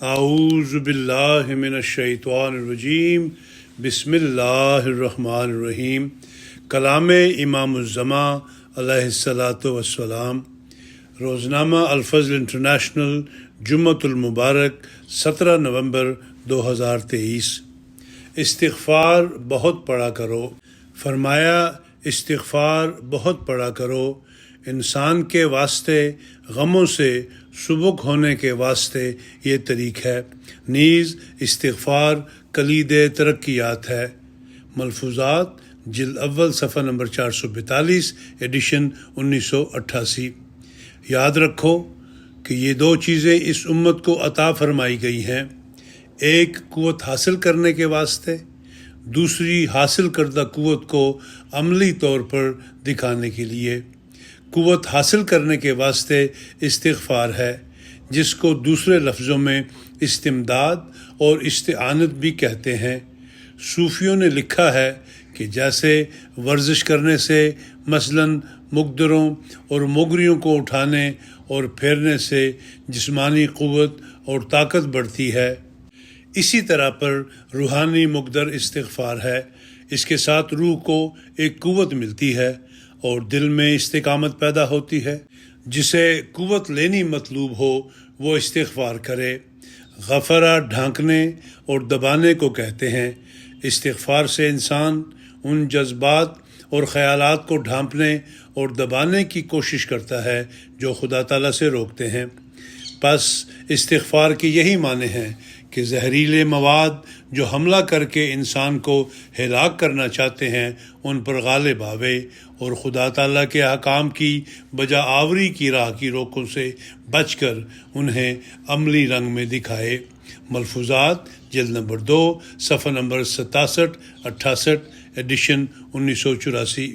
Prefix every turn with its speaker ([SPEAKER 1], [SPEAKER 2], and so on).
[SPEAKER 1] اعوذ باللہ من الشیطان الرجیم بسم اللہ الرحمن الرحیم۔ کلام امام الزمان علیہ الصلاۃ والسلام، روزنامہ الفضل انٹرنیشنل، جمعۃ المبارک 17 نومبر 2023۔ استغفار بہت پڑھا کرو۔ فرمایا استغفار بہت پڑھا کرو، انسان کے واسطے غموں سے سبک ہونے کے واسطے یہ طریق ہے، نیز استغفار کلید ترقیات ہے۔ ملفوظات جلد اول صفحہ نمبر 442، ایڈیشن 1988۔ یاد رکھو کہ یہ دو چیزیں اس امت کو عطا فرمائی گئی ہیں، ایک قوت حاصل کرنے کے واسطے، دوسری حاصل کردہ قوت کو عملی طور پر دکھانے کے لیے۔ قوت حاصل کرنے کے واسطے استغفار ہے، جس کو دوسرے لفظوں میں استمداد اور استعانت بھی کہتے ہیں۔ صوفیوں نے لکھا ہے کہ جیسے ورزش کرنے سے مثلاً مقدروں اور مغریوں کو اٹھانے اور پھیرنے سے جسمانی قوت اور طاقت بڑھتی ہے، اسی طرح پر روحانی مقدر استغفار ہے۔ اس کے ساتھ روح کو ایک قوت ملتی ہے اور دل میں استقامت پیدا ہوتی ہے۔ جسے قوت لینی مطلوب ہو وہ استغفار کرے۔ غفرہ ڈھانکنے اور دبانے کو کہتے ہیں۔ استغفار سے انسان ان جذبات اور خیالات کو ڈھانپنے اور دبانے کی کوشش کرتا ہے جو خدا تعالیٰ سے روکتے ہیں۔ پس استغفار کے یہی معنی ہیں کہ زہریلے مواد جو حملہ کر کے انسان کو ہلاک کرنا چاہتے ہیں ان پر غالب آوے اور خدا تعالیٰ کے احکام کی بجا آوری کی راہ کی روکوں سے بچ کر انہیں عملی رنگ میں دکھائے۔ ملفوظات جلد نمبر 2 صفحہ نمبر 67-68، ایڈیشن 1984۔